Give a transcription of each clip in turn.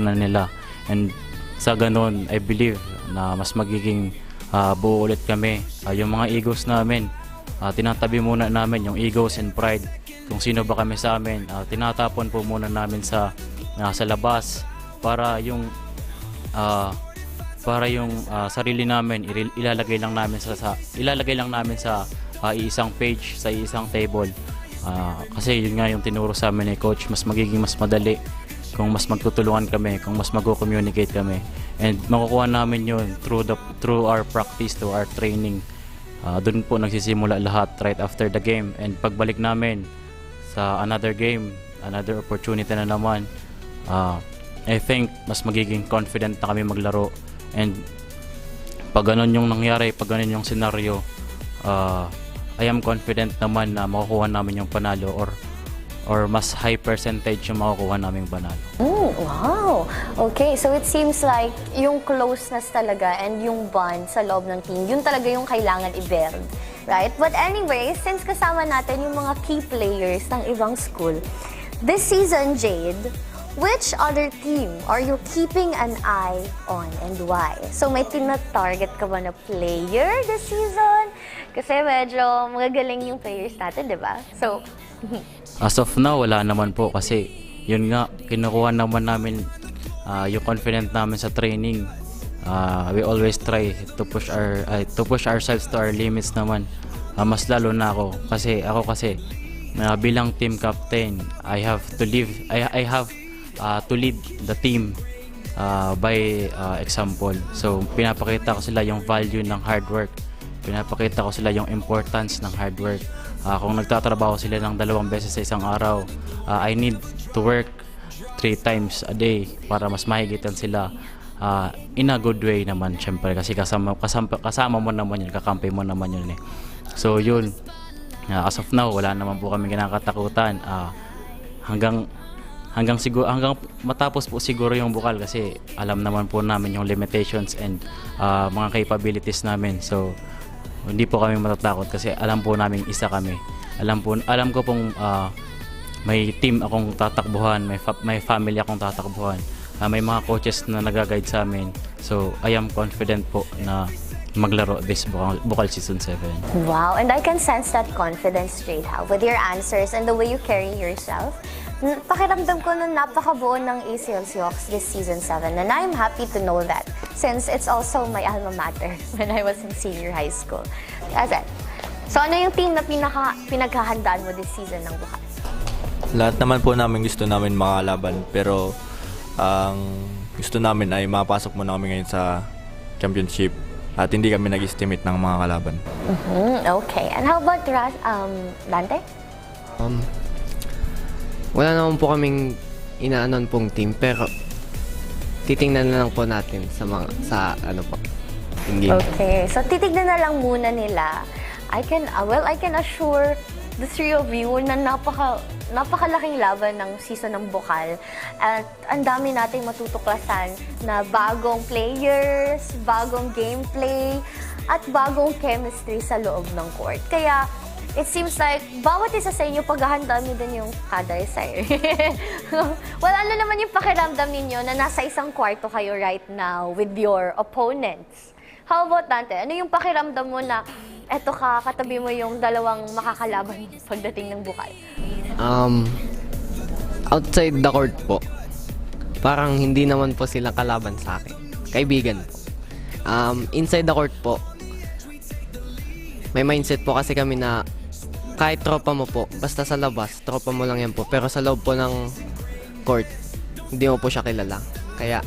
pinagdaanan nila. And sa ganun, I believe na mas magiging buo ulit kami. Yung mga egos namin, tinatabi muna namin yung egos and pride. Kung sino ba kami sa amin, tinatapon po muna namin sa labas para yung sarili namin ilalagay lang namin sa iisang page, sa iisang table. Kasi yun nga yung tinuro sa amin ni coach, mas magiging mas madali kung mas magtutulungan kami, kung mas mag-communicate kami. And makukuha namin yun through our practice, to our training. Doon po nagsisimula lahat right after the game. And pagbalik namin sa another game, another opportunity na naman, I think mas magiging confident na kami maglaro. And pag ganun yung nangyari, pag ganun yung scenario, I am confident naman na makukuha namin yung panalo or mas high percentage yung makukuha naming panalo. Wow! Okay, so it seems like yung closeness talaga and yung bond sa loob ng team, yun talaga yung kailangan i-build. Right? But anyway, since kasama natin yung mga key players ng ibang school, this season, Jade, which other team are you keeping an eye on and why? So may tina-target ka ba na player this season? Kasi medyo magagaling yung players natin, di ba? So, as of now, wala naman po kasi yun nga, kinukuha naman namin yung confident namin sa training. We always try to push ourselves to our limits naman. Mas lalo na ako kasi bilang team captain, I have to lead the team by example. So pinapakita ko sila yung value ng hard work. Pinapakita ko sila yung importance ng hard work. Kung nagtatrabaho sila ng 2 beses sa isang araw, I need to work 3 times a day para mas mahigitan sila. In a good way naman, syempre, kasi kasama mo naman yun, kakampi mo naman yun eh. So yun, as of now, wala naman po kami kinakatakutan. Hanggang matapos po siguro yung bukal kasi alam naman po namin yung limitations and mga capabilities namin. So hindi po kami matatakot kasi alam po namin isa kami. Alam ko pong may team akong tatakbuhan, may family akong tatakbuhan. May mga coaches na nag-guide sa amin. So I am confident po na maglaro this Bukal Season 7. wow, and I can sense that confidence, Jade, with your answers and the way you carry yourself. Pakiramdam ko na napakabuo ng ACL Seahawks this Season 7, and I'm happy to know that since it's also my alma mater when I was in senior high school. That's it. So ano yung team na pinaghahandaan mo this season ng Bukal? Lahat naman po namin gusto namin makalaban, pero ang gusto namin ay mapasok muna kami ngayon sa championship at hindi kami nag-estimate ng mga kalaban. Okay. And how about Dante? Wala naman po kaming inaanon pong team, pero titingnan na lang po natin sa game. Okay. So titignan na lang muna nila. I can assure the three of you na napakalaking laban ng season ng Bukal at ang dami nating matutuklasan na bagong players, bagong gameplay at bagong chemistry sa loob ng court. Kaya it seems like bawat isa sa inyo paghahanda nyo din yung kada isa eh. Wala na naman yung pakiramdam ninyo na nasa isang kwarto kayo right now with your opponents. How about Dante? Ano yung pakiramdam mo na eto katabi mo yung dalawang makakalaban pagdating ng Bukal? Outside the court po, parang hindi naman po sila kalaban sa akin. Kaibigan po. Inside the court po, may mindset po kasi kami na kahit tropa mo po, basta sa labas, tropa mo lang yan po. Pero sa loob po ng court, hindi mo po siya kilala. Kaya,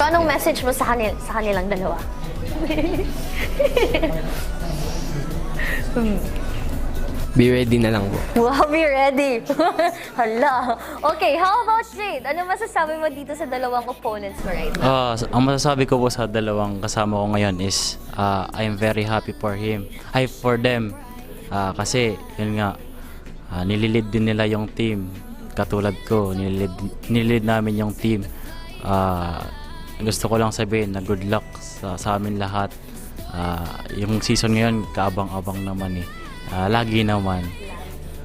So anong message mo sa kanilang dalawa? be ready na lang po. Wow, be ready! Hala! Okay, how about Jade? Ano masasabi mo dito sa dalawang opponents mo right now? Ang masasabi ko po sa dalawang kasama ko ngayon is I am very happy for them. Kasi yun nga, nililid din nila yung team. Katulad ko, nililid namin yung team. Gusto ko lang sabihin na good luck sa amin lahat. Yung season ngayon, kaabang-abang naman eh. Lagi naman.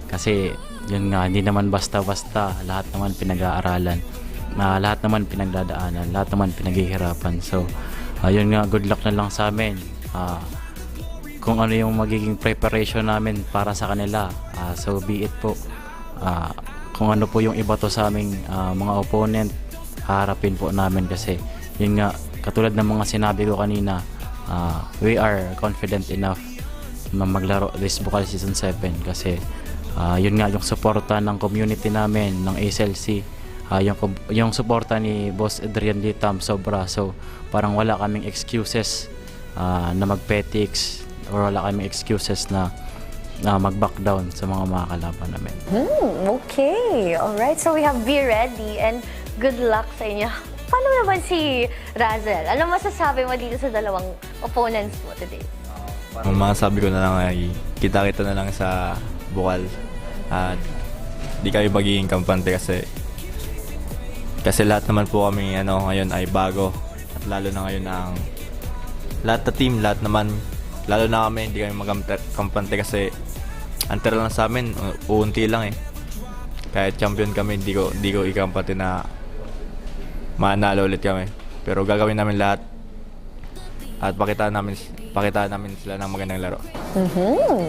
Kasi yun nga, hindi naman basta-basta. Lahat naman pinag-aaralan. lahat naman pinagdadaanan, lahat naman pinaghihirapan. So, yun nga, good luck na lang sa amin. Kung ano yung magiging preparation namin para sa kanila, so be it po. Kung ano po yung iba to sa aming mga opponent, haharapin po namin kasi yun nga, katulad ng mga sinabi ko kanina, we are confident enough na maglaro this Bukal Season 7 kasi yun nga yung suporta ng community namin ng SLC, yung suporta ni Boss Adrian Litam sobra, so parang wala kaming excuses na mag-petics or wala kaming excuses na mag-back down sa mga kalaban namin. Okay, alright. So we have Be Ready and good luck sa inyo. Paano naman si Razel? Ano masasabi mo dito sa dalawang opponents mo today? Ang mga sabi ko na lang ay kita-kita na lang sa Bukal at di kami magiging kampante kasi lahat naman po kami ngayon ay bago at lalo na ngayon ang lahat na team, lahat naman lalo na kami hindi kami magkampante kasi antero lang sa amin, uunti lang kahit champion kami di ko ikampante na manalo ulit kami, pero gagawin namin lahat at pakita namin sila ng magandang laro.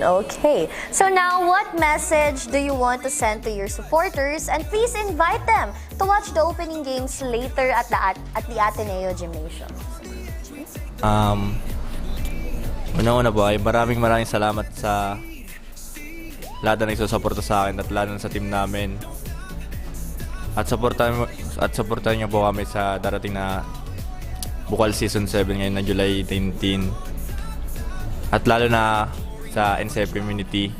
Okay. So now, what message do you want to send to your supporters? And please invite them to watch the opening games later at the Ateneo Gymnasium. Una-una po ay maraming salamat sa lahat na nagsusuporta sa akin at lalo na sa team namin. At supportahan niyo po kami sa darating na Bukal Season 7 ngayon na July 19. At lalo na sa NCF community,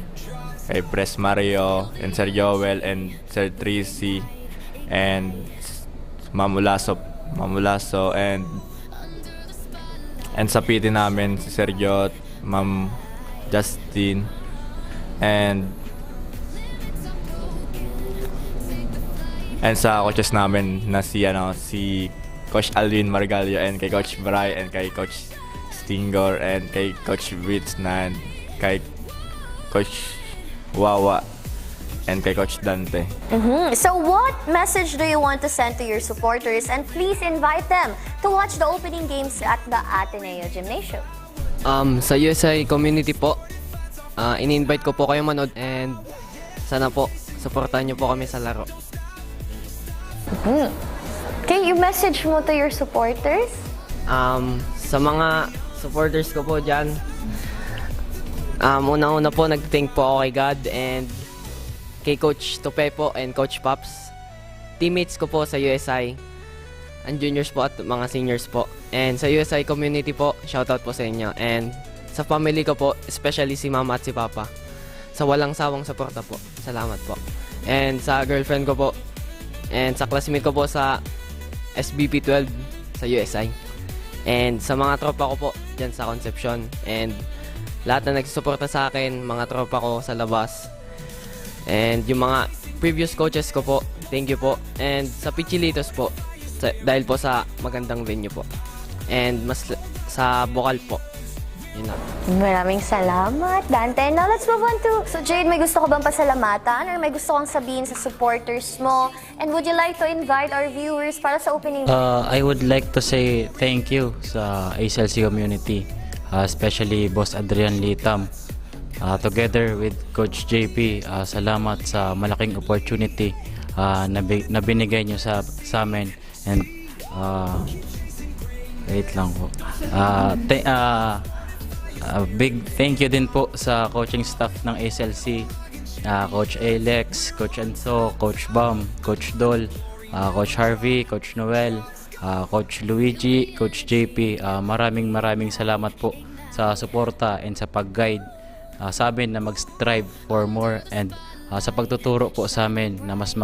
kay Pres Mario, and Sir Joel, and Sir Tracy, and Mamulaso, and sa PT namin, si Sir Jot, Ma'am Justin, and sa coaches namin na si Coach Alvin Margallo, and kay Coach Bray, and kay Coach Stingor, and kay Coach Witz, and kay Coach Wawa, and kay Coach Dante. So what message do you want to send to your supporters? And please invite them to watch the opening games at the Ateneo Gymnasium. Sa USA community po, ini-invite ko po kayo manood and sana po, supportahan niyo po kami sa laro. Can you message mo to your supporters? Sa mga supporters ko po dyan, unang-una po, nag-thank po ako kay God and kay Coach Tope po and Coach Pops. Teammates ko po sa USI, ang juniors po at mga seniors po. And sa USI community po, shoutout po sa inyo. And sa family ko po, especially si Mama at si Papa, sa walang sawang suporta po. Salamat po. And sa girlfriend ko po, and sa classmate ko po sa SBP 12 sa USI. And sa mga tropa ko po dyan sa Concepcion. And lahat na nagsusuporta sa akin, mga tropa ko sa labas. And yung mga previous coaches ko po, thank you po. And sa Pichilitos po, dahil po sa magandang venue po. And mas sa Bukal po. Yun lang. Maraming salamat, Dante. Now let's move on to... So Jade, may gusto ko bang pasalamatan or may gusto kang sabihin sa supporters mo? And would you like to invite our viewers para sa opening? I would like to say thank you sa ACLC community, especially Boss Adrian Litam. Together with Coach JP, salamat sa malaking opportunity na binigay nyo sa amin. And wait lang po. Big thank you din po sa coaching staff ng SLC, Coach Alex, Coach Enzo, Coach Bam, Coach Dol, Coach Harvey, Coach Noel, Coach Luigi, Coach JP. Maraming salamat po sa suporta and sa pag-guide sa amin na mag-strive for more and sa pagtuturo po sa amin na mas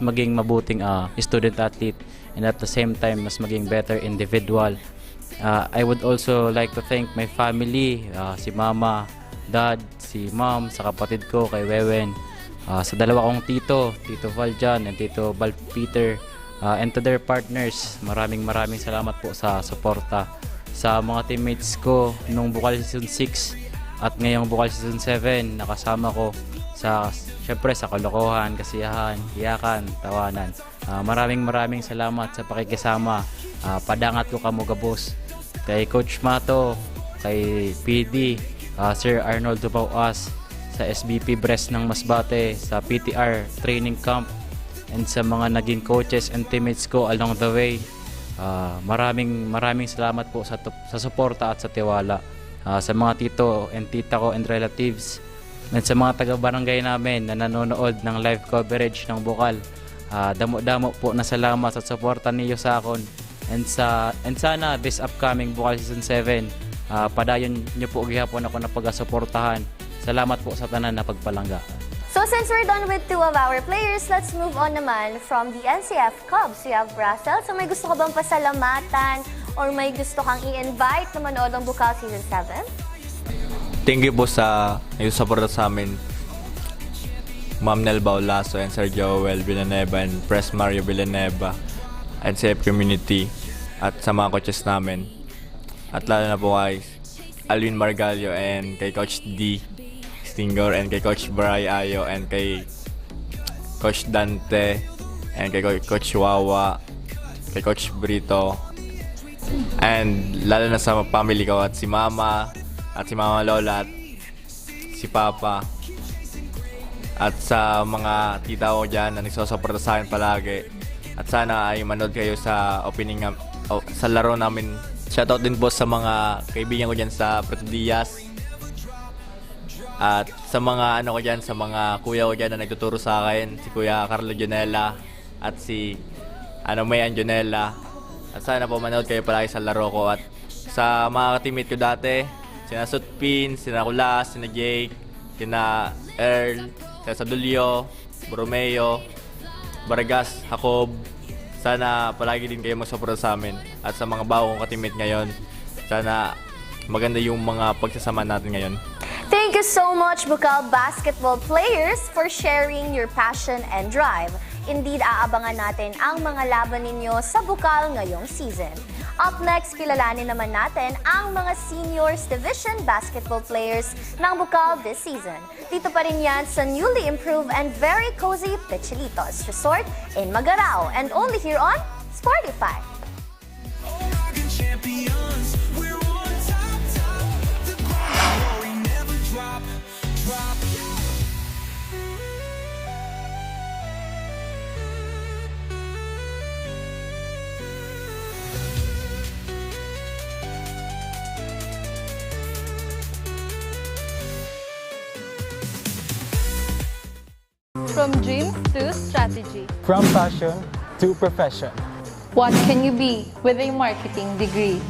maging mabuting student athlete and at the same time mas maging better individual. I would also like to thank my family, si Mama, Dad, si Mom, sa kapatid ko kay Wewen, sa dalawa kong Tito Valjan and Tito Val Peter, and to their partners. Maraming salamat po sa suporta. Sa mga teammates ko nung Bukal Season 6 at ngayong Bukal Season 7, nakasama ko syempre sa kalokohan, kasiyahan, iyakan, tawanan. Maraming salamat sa pakikisama. Padangat ko kamo gabos. Kay Coach Mato, kay PD, Sir Arnold Dupawas, sa SBP Brest ng Masbate, sa PTR training camp, and sa mga naging coaches and teammates ko along the way. Maraming salamat po sa suporta at sa tiwala. Sa mga tito and tita ko and relatives, and sa mga taga-barangay namin na nanonood ng live coverage ng Bukal. Damo-damo po na salamat sa suporta niyo sa akon. And sana this upcoming Bukal Season 7, padayon niyo po gihapon ako na pagasuportahan. Salamat po sa tanan na pagpalangga. So since we're done with 2 of our players, let's move on naman from the NCF Cubs. We have Russell. So may gusto ka bang pasalamatan or may gusto kang i-invite na manood ng Bukal Season 7? Thank you po sa nagsusuporta sa amin, Ma'am Nel Baulaso and Sir Joel Villanueva and Press Mario Villanueva and CF Community at sa mga coaches namin. At lalo na po kay Alvin Margallo and kay Coach D Stingor and kay Coach Bray Ayo and kay Coach Dante and kay Coach Wawa, kay Coach Brito, and lalo na sa family ko at si Mama at si Mama Lola at si Papa at sa mga tita ko dyan na nagsusuporta sa akin palagi. At sana ay manood kayo sa opening sa laro namin. Shoutout din po sa mga kaibigan ko dyan sa Puerto Diaz at sa mga ko dyan, sa mga kuya ko dyan na nagtuturo sa akin, si Kuya Carlo Jonella at si Mayan Jonella. At sana po manood kayo palagi sa laro ko. At sa mga teammate ko dati, sina Sutpin, sina Kulas, sina Jake, sina Earl, sina Sadulio, Borromeo, Vargas, Jacob. Sana palagi din kayo mag-support sa amin. At sa mga bagong ka-teammate ngayon, sana maganda yung mga pagsasama natin ngayon. Thank you so much, Bukal basketball players, for sharing your passion and drive. Indeed, aabangan natin ang mga laban ninyo sa Bukal ngayong season. Up next, kilalanin naman natin ang mga seniors division basketball players ng Bukal this season. Dito pa rin yan sa newly improved and very cozy Pechelitos Resort in Magarao, and only here on Sportify. From dreams to strategy. From passion to profession. What can you be with a marketing degree?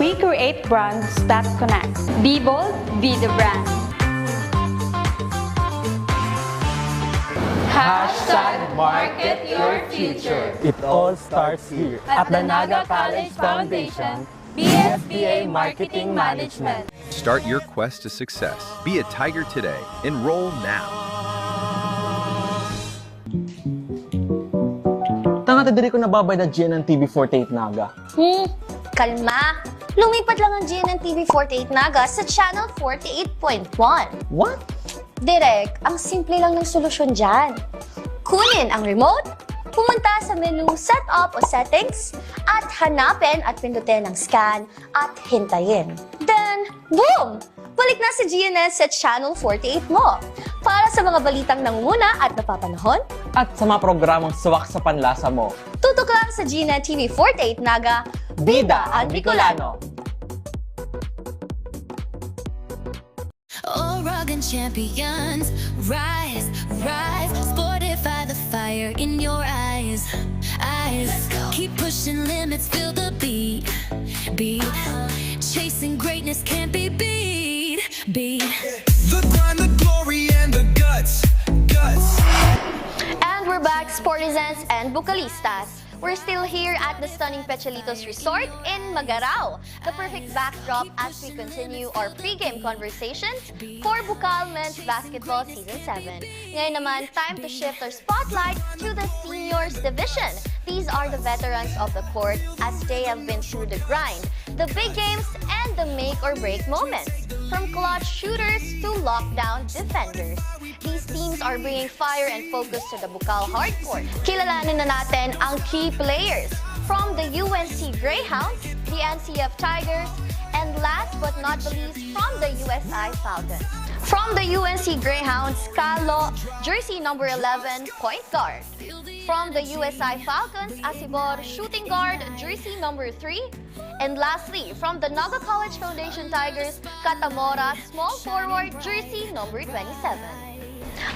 We create brands that connect. Be bold, be the brand. Hashtag market your future. It all starts here at the Naga College Foundation, BSBA Marketing Management. Start your quest to success. Be a Tiger today. Enroll now. Tanga diri ko nababay na GNN TV48 Naga. Kalma! Lumipat lang ang GNN TV48 Naga sa Channel 48.1. What? Direk, ang simple lang ng solusyon dyan. Kunin ang remote, pumunta sa menu Setup o Settings, at hanapin at pindutin ang scan at hintayin. Then, boom! Balik na si GNN sa Channel 48 mo. Para sa mga balitang nanguna at napapanahon, At sa mga programang suwak sa panlasa mo. tutok lang sa GNN TV48 Naga, Bida ang Bicolano! Oregon champions, rise, rise. Sportify the fire in your eyes, eyes. Keep pushing limits, feel the beat, beat. Chasing greatness can't be beat, beat. The grind, the glory, and the guts, guts. And we're back, Sportizans and Bucalistas. We're still here at the stunning Pechelitos Resort in Magarao, the perfect backdrop as we continue our pre-game conversations for Bukal Men's Basketball Season 7. Ngayon naman, time to shift our spotlight to the senior Juniors Division. These are the veterans of the court as they have been through the grind, the big games, and the make or break moments. From clutch shooters to lockdown defenders. These teams are bringing fire and focus to the Bukal hardcourt. Kilalanin na natin ang key players from the UNC Greyhounds, the NCF Tigers, and last but not the least, from the USI Falcons. From the UNC Greyhounds, Carlo, jersey number 11, point guard. From the USI Falcons, Asibor, shooting guard, jersey number 3. And lastly, from the Naga College Foundation Tigers, Katamora, small forward, jersey number 27.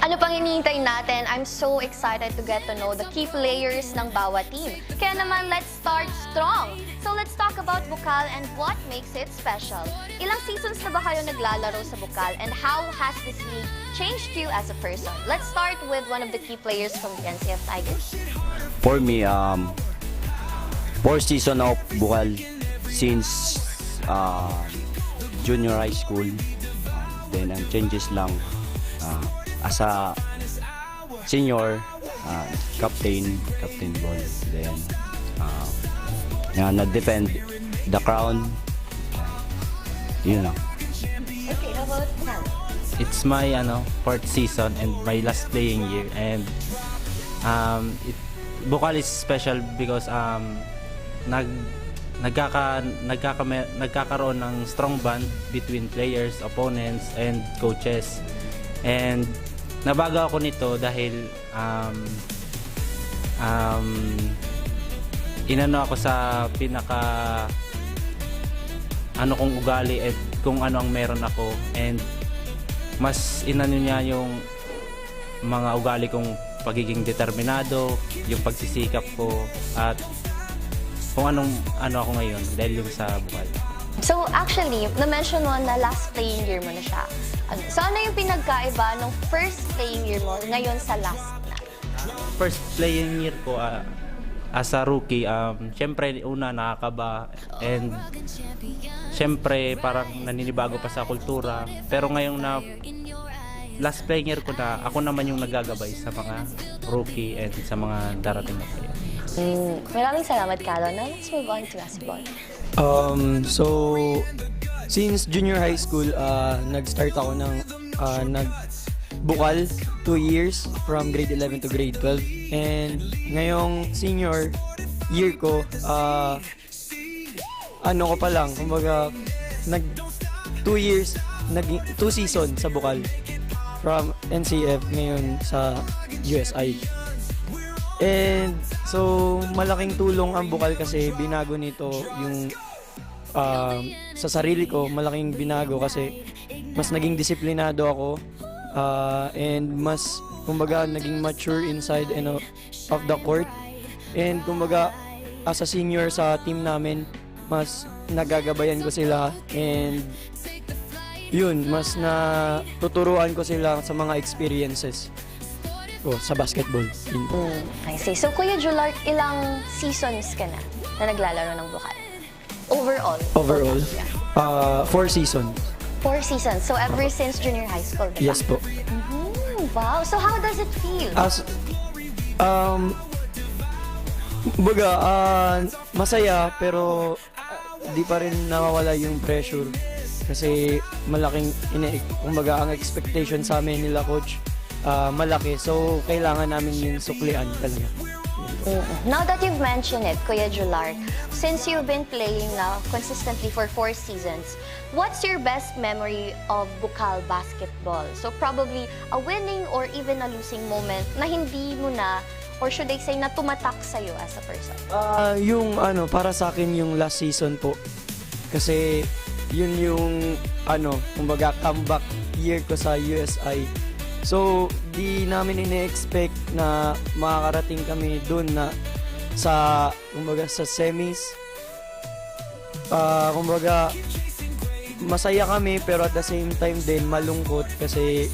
Ano pang hinihintay natin? I'm so excited to get to know the key players ng bawat team. Kaya naman, let's start strong. So let's talk about Bukal and what makes it special. Ilang seasons na ba kayo naglalaro sa Bukal and how has this league changed you as a person? Let's start with one of the key players from the NCF Tigers. For me, 4 season of Bukal since junior high school. Then ang changes lang as a senior, captain ball. Then na-defend the crown. Yun lang. Okay, how about Cal? It's my 4th season and my last playing year, and Bukal is special because nagkakaroon ng strong bond between players, opponents, and coaches. And nabago ako nito dahil inano ako sa pinaka kong ugali at kung ano ang meron ako, and mas inano niya yung mga ugali kong pagiging determinado, yung pagsisikap ko, at kung ano ako ngayon dahil yung sa Bukal. So actually, na-mention mo na last playing year mo na siya. So ano yung pinagkaiba ng first playing year mo ngayon sa last na? First playing year ko as a rookie, syempre una nakakaba, and syempre parang naninibago pa sa kultura. Pero ngayong na last playing year ko na, ako naman yung nagagabay sa mga rookie and sa mga darating na player. Maraming salamat, Carlo. Now let's move on to basketball. So, since junior high school, nag-start ako ng Bukal 2 years from grade 11 to grade 12. And ngayong senior year ko, ko pa lang, kumbaga, 2 season sa Bukal from NCF ngayon sa USI. And so, malaking tulong ang Bukal kasi binago nito yung sa sarili ko, malaking binago kasi mas naging disiplinado ako, and mas, kumbaga, naging mature inside and of the court. And kumbaga, as a senior sa team namin, mas nagagabayan ko sila, and yun, mas natuturuan ko sila sa mga experiences sa basketball. I see. So Kuya Julark, ilang seasons ka na naglalaro ng Bukal? Overall? Overall? Yeah. 4 seasons. 4 seasons. So ever since junior high school, diba? Yes po. Wow. So how does it feel? Masaya, pero di pa rin nawawala yung pressure kasi malaking kumbaga ang expectation sa amin nila coach malaki, so kailangan namin yung suklian talaga. Now that you've mentioned it, Kuya Julark, since you've been playing now consistently for 4 seasons, what's your best memory of Bukal basketball? So probably a winning or even a losing moment na hindi mo na, or should I say, na tumatak sa'yo as a person? Yung para sa akin yung last season po. Kasi yun yung kumbaga comeback year ko sa USI. So, di namin ine-expect na makakarating kami doon na kumbaga sa semis. Kumbaga, masaya kami pero at the same time din malungkot kasi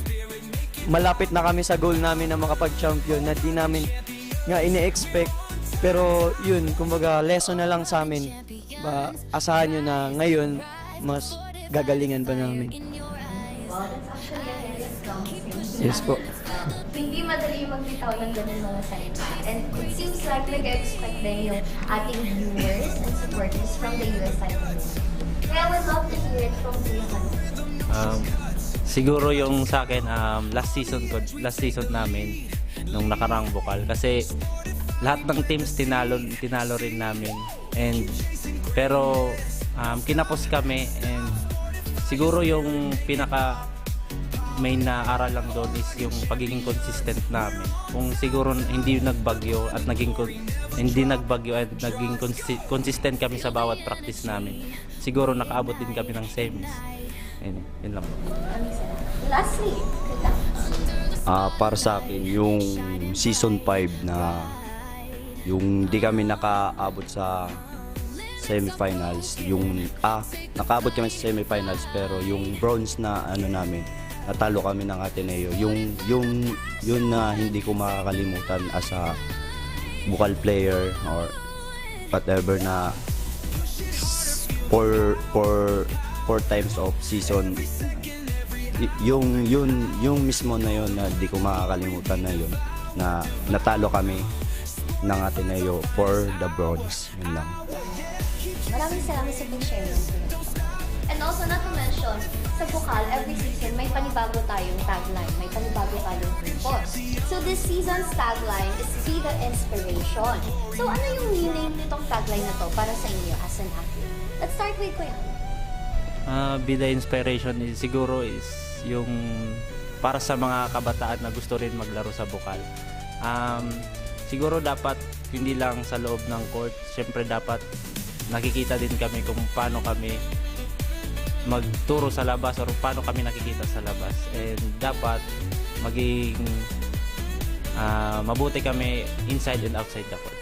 malapit na kami sa goal namin na makapag-champion na di namin nga ine-expect. Pero yun, kumbaga, lesson na lang sa amin. Asahan nyo na ngayon, mas gagalingan pa namin. Yes po. Hindi madali magbitaw ng ganun mga salita. And it seems like nag-expect din yung ating viewers and supporters from the US side of it. Kaya I would love to hear it from Kuya Kano. Siguro yung sa akin, last season namin nung nakarang bukal kasi lahat ng teams tinalo rin namin, and pero kinapos kami, and siguro yung pinaka main na aral lang doon is yung pagiging consistent namin. Kung siguro hindi nagbagyo at naging consistent kami sa bawat practice namin, siguro nakaabot din kami ng semis. Yun lang po. Lastly, Para sa akin, yung season 5 na yung di kami nakaabot sa semifinals, nakaabot kami sa semifinals pero yung bronze na namin, natalo kami ng Ateneo. Yun na hindi ko makakalimutan as a bukal player or whatever na four times of season. Yung mismo na yun na di ko makakalimutan na yun, na natalo kami ng Ateneo for the bronze. Yun lang. maraming salamat sa pag-share. And also, not to mention, sa Bukal, every season, may panibago tayong tagline, may panibago tayong purpose. So this season's tagline is Be the Inspiration. So ano yung meaning nitong tagline na to para sa inyo as an athlete? Let's start with Kuya. Be the Inspiration siguro is yung para sa mga kabataan na gusto rin maglaro sa Bukal. Siguro dapat hindi lang sa loob ng court, syempre dapat nakikita din kami kung paano kami magturo sa labas or paano kami nakikita sa labas, and dapat maging mabuti kami inside and outside the court.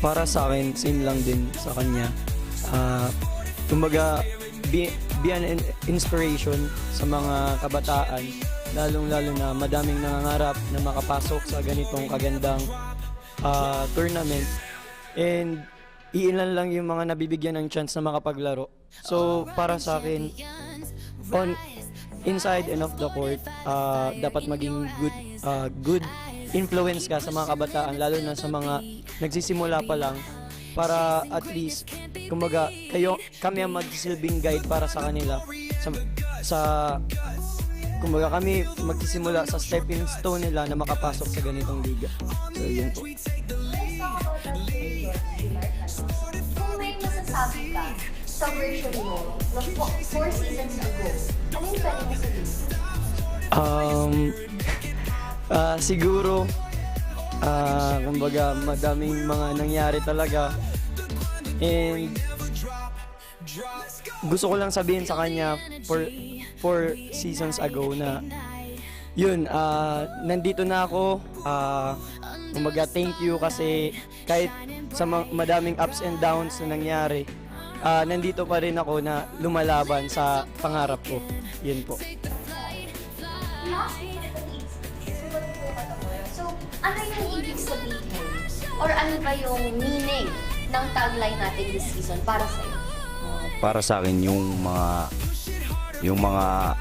Para sa akin, same lang din sa kanya. Kumbaga, be an inspiration sa mga kabataan, lalong-lalo na madaming nangangarap na makapasok sa ganitong kagandang tournament, and iilan lang yung mga nabibigyan ng chance na makapaglaro. So, para sa akin, inside and off the court, dapat maging good influence ka sa mga kabataan, lalo na sa mga nagsisimula pa lang, para at least, kumbaga, kami ang magsisilbing guide para sa kanila. Kumbaga, kami magsisimula sa stepping stone nila na makapasok sa ganitong liga. So, yun po. Kung may masasabi ka sa version mo na 4 seasons ago, ano yung pwede mo sabihin? Siguro, kumbaga, madaming mga nangyari talaga. And gusto ko lang sabihin sa kanya 4 seasons ago na yun, nandito na ako. Kumbaga, thank you kasi kahit sa madaming ups and downs na nangyari, nandito pa rin ako na lumalaban sa pangarap ko. Yun po. So, ano yung ibig sabihin? Or ano ba yung meaning ng tagline natin this season para sa'yo? Para sa akin, yung mga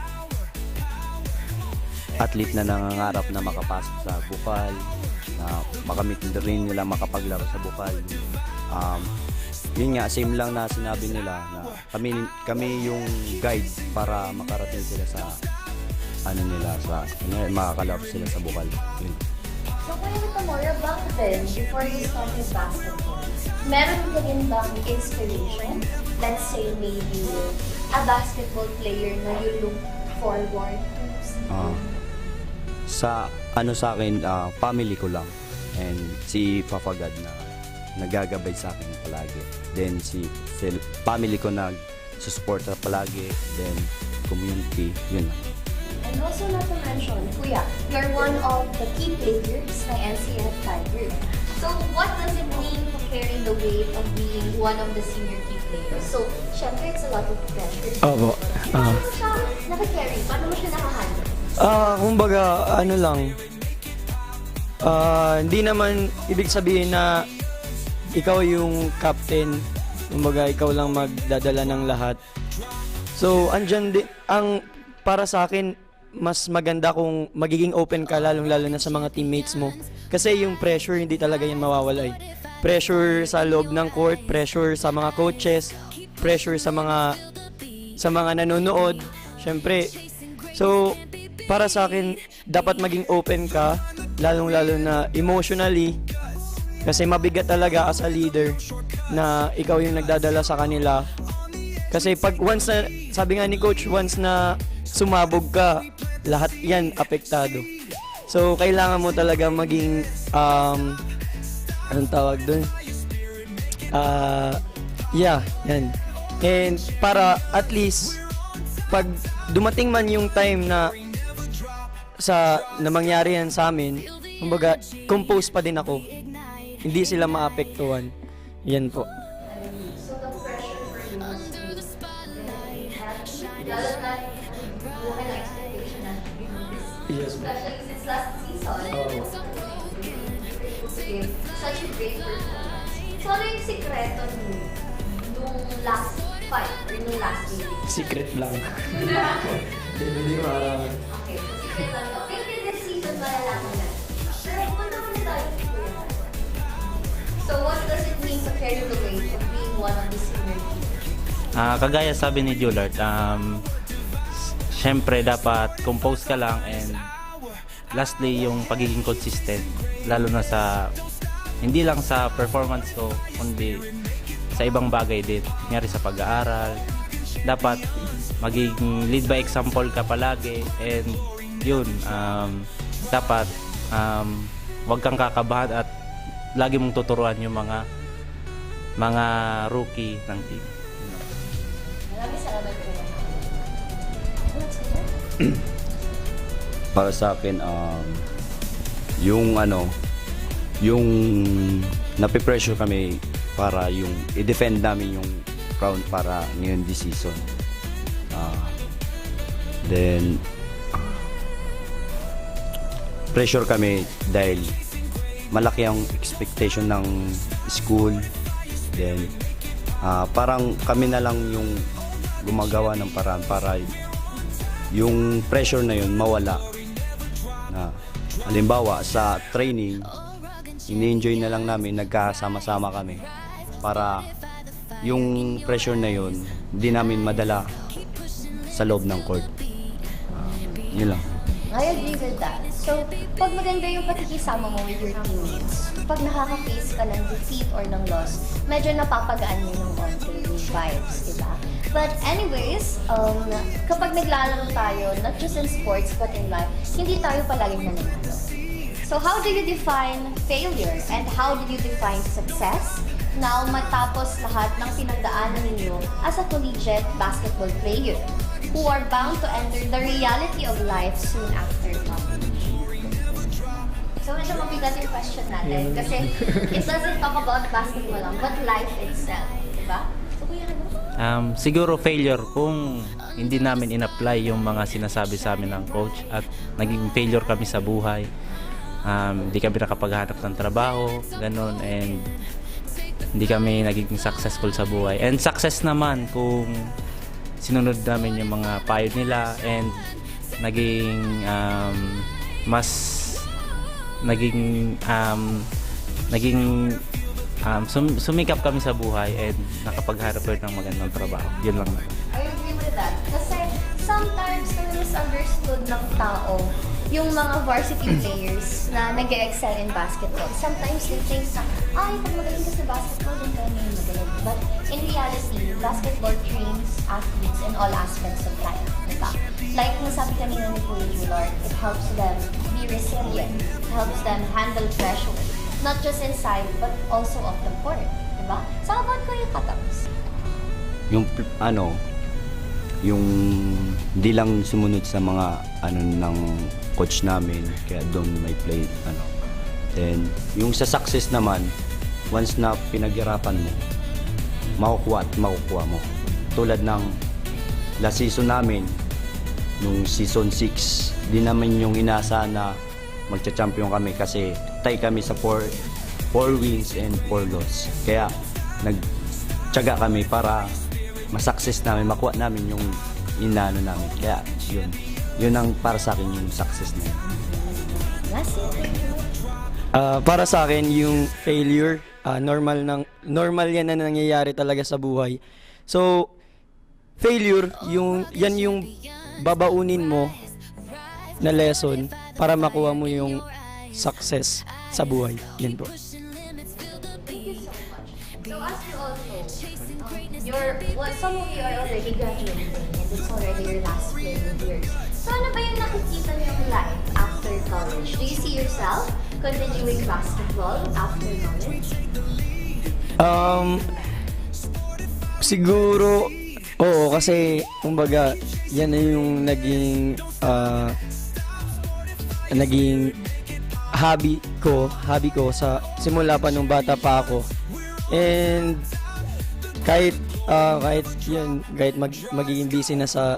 athlete na nangangarap na makapasok sa Bukal, na makamit rin nila makapaglaro sa Bukal. Yun nga, same lang na sinabi nila na kami yung guide para makarating sila sa makakalaro sila sa Bukal. Yun. So, Kuya Tamora, back then, before you started basketball, meron ka rin bang inspiration? Let's say maybe a basketball player na you look forward to? Sa akin, family ko lang, and si Papa God na nagagabay sa akin palagi. Then si family ko nagsusuporta palagi, then community, yun lang. And also not to mention, Kuya, you're one of the key players ng NCF Tiger. So what does it mean to carry the weight of being one of the senior key players? So, syempre, it's a lot of pressure. Opo. Paano mo siya nakakarry? Paano mo siya nakahandle? Kumbaga, hindi naman ibig sabihin na ikaw yung captain, kumbaga ikaw lang magdadala ng lahat. So, andyan din, ang para sa akin, mas maganda kung magiging open ka lalong-lalo na sa mga teammates mo. Kasi yung pressure, hindi talaga yan mawawala eh. Pressure sa loob ng court, pressure sa mga coaches, pressure sa mga nanonood, syempre. So, para sa akin, dapat maging open ka, lalong-lalo na emotionally, kasi mabigat talaga as a leader na ikaw yung nagdadala sa kanila. Kasi pag once na, sabi nga ni coach, once na sumabog ka, lahat yan apektado. So, kailangan mo talaga maging, anong tawag dun? Yeah, yan. And para at least, pag dumating man yung time na mangyari yan sa amin, kumbaga, compose pa din ako. Hindi sila maapektuhan. Yan po. So the pressure for you must be lalo na buhay na expectation natin. Yes. Especially since last season. Such a great performance. So ano yung sikreto nung last fight or nung last game? Secret lang. Hindi maaraman. Okay, so secret lang. Okay, this season malalaman na. Pero punta ko na tayo. So what does it mean to carry the weight of being one of the senior leaders? Kagaya sabi ni Julard, syempre dapat compose ka lang, and lastly yung pagiging consistent, lalo na sa hindi lang sa performance ko kundi sa ibang bagay din, kunyari sa pag-aaral. Dapat maging lead by example ka palagi, and yun, dapat wag kang kakabahan at lagi mong tuturuan yung mga rookie ng team. Maraming salamat po. Para sa akin, yung napipressure kami para yung i-defend namin yung crown para ngayon this season. Then pressure kami dahil malaki ang expectation ng school. Then parang kami na lang yung gumagawa ng paraan para yung pressure na yun mawala. Na halimbawa sa training, ini-enjoy na lang namin, nagkasama-sama kami para yung pressure na yun hindi namin madala sa loob ng court. Yun lang. I agree with that. So, pag maganda yung pakikisama mo with your teammates, pag nakaka-face ka ng defeat or ng loss, medyo napapagaan mo ng konti yung vibes, diba? But anyways, kapag naglalaro tayo, not just in sports but in life, hindi tayo palaging nananalo. So, how do you define failure and how do you define success? Now, matapos lahat ng pinagdaanan ninyo as a collegiate basketball player who are bound to enter the reality of life soon after college. So, medyo mabigat yung question natin kasi it doesn't talk about basketball lang, but life itself, diba? So, kuya, ano? Siguro failure kung hindi namin in-apply yung mga sinasabi sa amin ng coach at naging failure kami sa buhay. Hindi kami nakapaghanap ng trabaho, ganun, and hindi kami naging successful sa buhay. And success naman kung sinunod namin yung mga payo nila and naging sumikap kami sa buhay and nakapagharap ng magandang trabaho. Yun lang naman. I agree with that. Kasi sometimes misunderstood ng tao yung mga varsity players na nag-excel in basketball. Sometimes they think na, pag magaling ka sa basketball, din tayo ngayon magaling. But in reality, basketball trains athletes in all aspects of life. Diba? Like nasabi kanina ni Kuya Julard, it helps them be resilient. It helps them handle pressure. Not just inside, but also off the court. Diba? So how about Kuya Kataps? Yung hindi lang sumunod sa mga ng coach namin, kaya doon may play then yung sa success naman, once na pinaghirapan mo, makukuha mo. Tulad ng last season namin, nung season 6, di naman yung inaasahan na magcha-champion kami kasi tie kami sa 4 wins and 4 loss. Kaya nagtiyaga kami para ma-success namin, makuha namin yung inaano namin. Kaya yun ang para sa akin yung success na yun. Para sa akin, yung failure, normal yan na nangyayari talaga sa buhay. So, failure, yan yung babaunin mo na lesson para makuha mo yung success sa buhay. Yan po. So as you all know, some of you are already graduating and it's already your last year. So ano ba yung nakikita niyong life after college? Do you see yourself continuing basketball after college? Siguro, oo, kasi kumbaga, yan na yung naging hobby ko sa simula pa nung bata pa ako. And kahit magiging busy na sa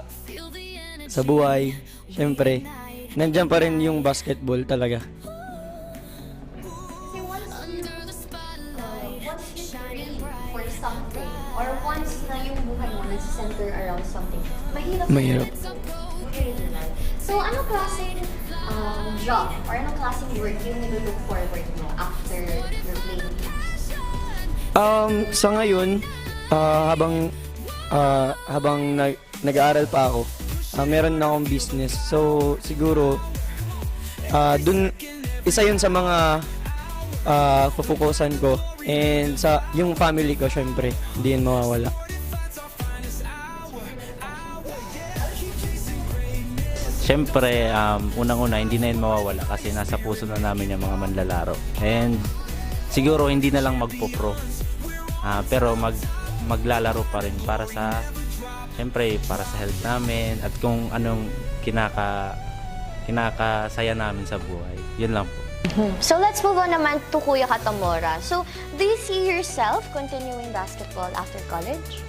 buhay, syempre nandiyan pa rin yung basketball talaga. Kasi once you dream for something or once na yung buhay mo nag-center around something, mahirap. So ano klaseng job or ano klaseng work yung nilo-look forward mo after your playing class? Sa ngayon, habang nag-aaral pa ako, meron na akong business. So, siguro, isa yun sa mga pupukusan ko. And yung family ko, syempre, hindi yan mawawala. Siyempre, unang-una, hindi na yun mawawala kasi nasa puso na namin yung mga manlalaro. And siguro, hindi na lang magpo-pro. Pero maglalaro pa rin para sa health namin at kung anong kinakasaya namin sa buhay. Yun lang po. So let's move on naman to Kuya Katamora. So, do you see yourself continuing basketball after college?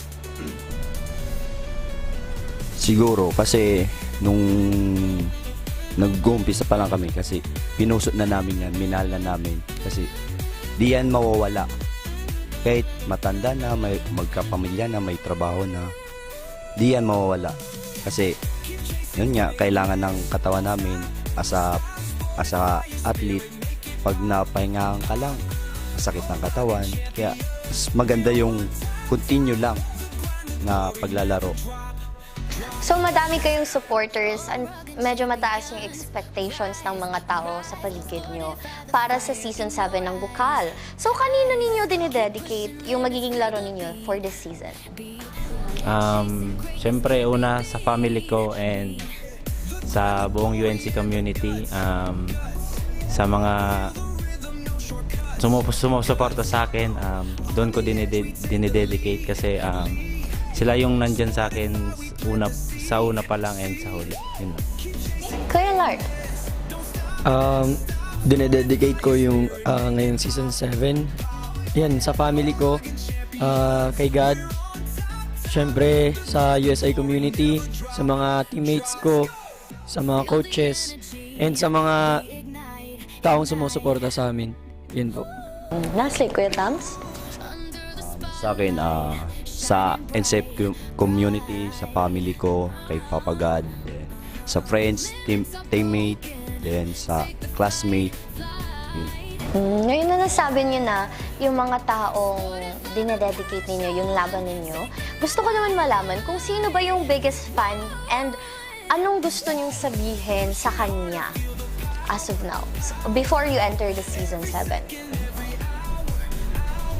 Siguro kasi nung nag-uumpisa pa lang kami kasi pinusot na namin yan, minahal na namin kasi di yan mawawala. Kahit matanda na, may magkapamilya na, may trabaho na, di yan mawawala. Kasi, yun nga, kailangan ng katawan namin as a athlete. Pag napahingahan ka lang, masakit ng katawan. Kaya, maganda yung continue lang na paglalaro. So, madami kayong supporters and medyo mataas yung expectations ng mga tao sa paligid nyo para sa Season 7 ng Bukal. So, kanino ninyo dinidedicate yung magiging laro ninyo for this season? Siyempre, una sa family ko and sa buong UNC community, sa mga sumusuporta sa akin, doon ko dinidedicate kasi sila yung nandyan sa akin sa una pa lang and sa huli. Yun lang. Kuya Lard? Dinededicate ko yung ngayong Season 7. Yan, sa family ko, kay God, syempre sa USA community, sa mga teammates ko, sa mga coaches, and sa mga taong sumusuporta sa amin. Yun po. Lastly, Kuya Tams? Sa akin, sa NCF community, sa family ko, kay Papa God, then sa friends, teammate, then sa classmate. Ngayon na nasabi niyo na yung mga taong dinededicate ninyo, yung laban ninyo, gusto ko naman malaman kung sino ba yung biggest fan and anong gusto niyong sabihin sa kanya as of now, before you enter the Season 7?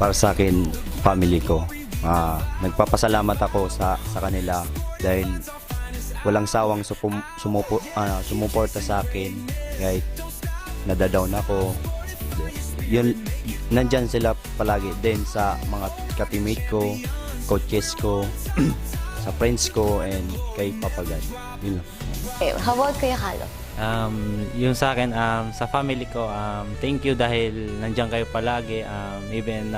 Para sa akin, family ko. Nagpapasalamat ako sa kanila dahil walang sawang sumuporta sa akin kahit nadadown ako. Yun, nandyan sila palagi din sa mga ka-teammate ko, coaches ko, sa friends ko, and kay Papa God. Yun lang. Okay, how about Kuya Kalo? Yung sa akin, sa family ko, thank you dahil nandiyan kayo palagi. Even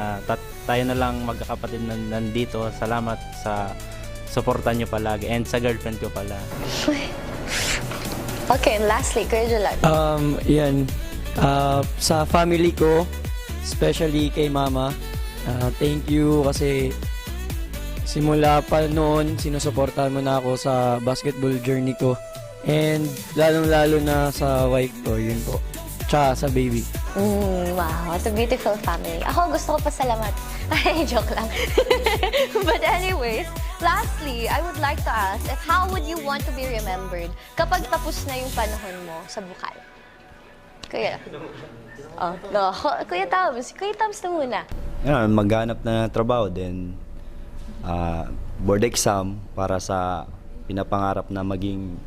tayo na lang magkakapatid nandito. Salamat sa suporta nyo palagi. And sa girlfriend ko pala. Okay, and lastly, Kuya Julag. Yan. Sa family ko, especially kay Mama, thank you kasi Simula pa noon, sinusuportahan mo na ako sa basketball journey ko. And lalong-lalo na sa wife ko, yun po. Tsaka sa baby. Wow, what a beautiful family. Ako gusto ko pasalamat. Ay, joke lang. But anyways, lastly, I would like to ask if how would you want to be remembered kapag tapos na yung panahon mo sa Bukal? Kuya. Oh, no. Kuya Tams na muna. Maghanap na ng trabaho, then board exam para sa pinapangarap na maging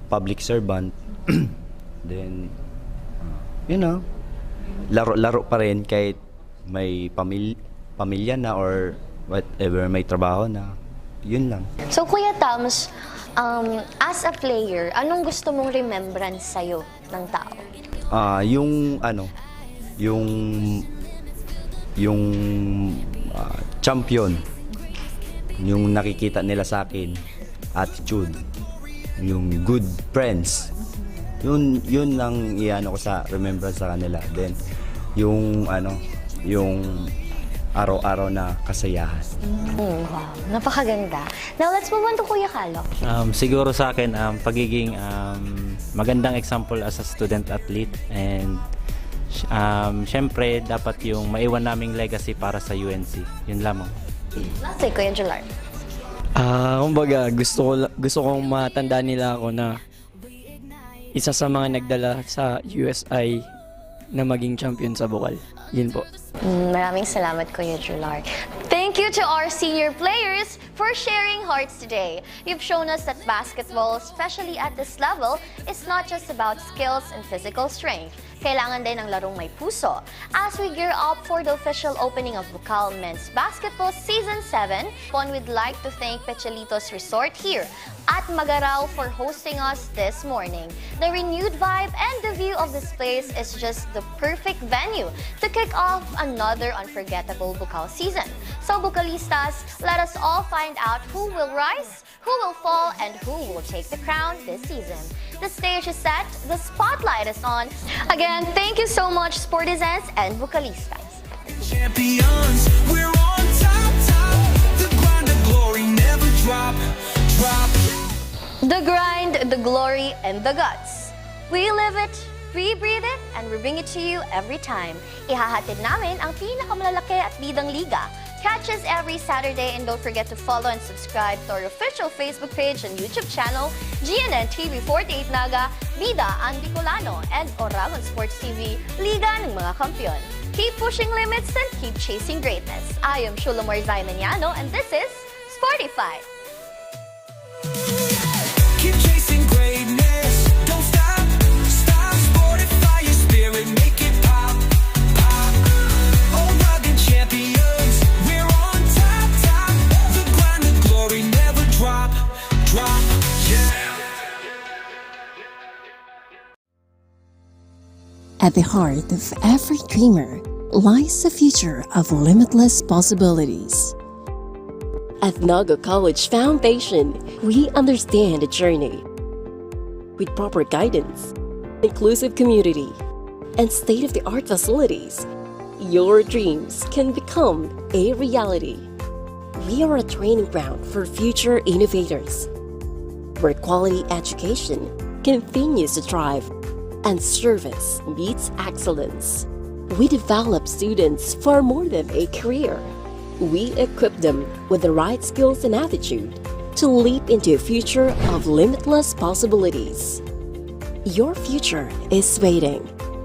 public servant. Then laro pa rin kahit may pamilya na or whatever, may trabaho na. Yun lang. So Kuya Tams, as a player, anong gusto mong remembrance sa'yo ng tao? Yung champion, yung nakikita nila sa akin, attitude, yung good friends, yun lang iano ko sa remembrance sa kanila. Then yung araw-araw na kasayahan. Wow, napakaganda. Now let's move on to Kuya Kalo. Siguro sa akin, pagiging magandang example as a student athlete, and syempre dapat yung maiwan naming legacy para sa UNC. Yun lamang. Lastly, Kuya Jular. Kumbaga, gusto kong matanda nila ako na isa sa mga nagdala sa USI na maging champion sa Bukal. Yun po. Maraming salamat, Kuya Jular. Thank you to our senior players for sharing hearts today. You've shown us that basketball, especially at this level, is not just about skills and physical strength. Kailangan din ng larong may puso. As we gear up for the official opening of Bukal Men's Basketball Season 7, we'd like to thank Pechelitos Resort here at Magaraw for hosting us this morning. The renewed vibe and the view of this place is just the perfect venue to kick off another unforgettable Bukal season. So Bukalistas, let us all find out who will rise, who will fall, and who will take the crown this season. The stage is set, the spotlight is on. Again, thank you so much, Sportizens and Bukalistas. Champions, we're on top. The grind, the glory, never drop. The grind, the glory, and the guts. We live it, we breathe it, and we bring it to you every time. Ihahatid namin ang pinakamalalaki at bidang liga. Catch us every Saturday, and don't forget to follow and subscribe to our official Facebook page and YouTube channel, GNN TV 48 Naga, Bida ang Bicolano, and Oragon Sports TV, Liga ng mga Kampiyon. Keep pushing limits and keep chasing greatness. I am Shulamar Zaimaniano, and this is Sportify. Keep chasing greatness. Don't stop. Sportify your spirit, make it pop. Oh, rugged champions, we're on top. The grind, the glory, never drop. Yeah. At the heart of every dreamer lies the future of limitless possibilities. At Naga College Foundation, we understand the journey. With proper guidance, inclusive community, and state-of-the-art facilities, your dreams can become a reality. We are a training ground for future innovators, where quality education continues to thrive and service meets excellence. We develop students for more than a career. We equip them with the right skills and attitude to leap into a future of limitless possibilities. Your future is waiting.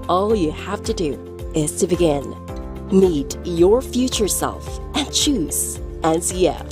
All you have to do is to begin. Meet your future self and choose NCF.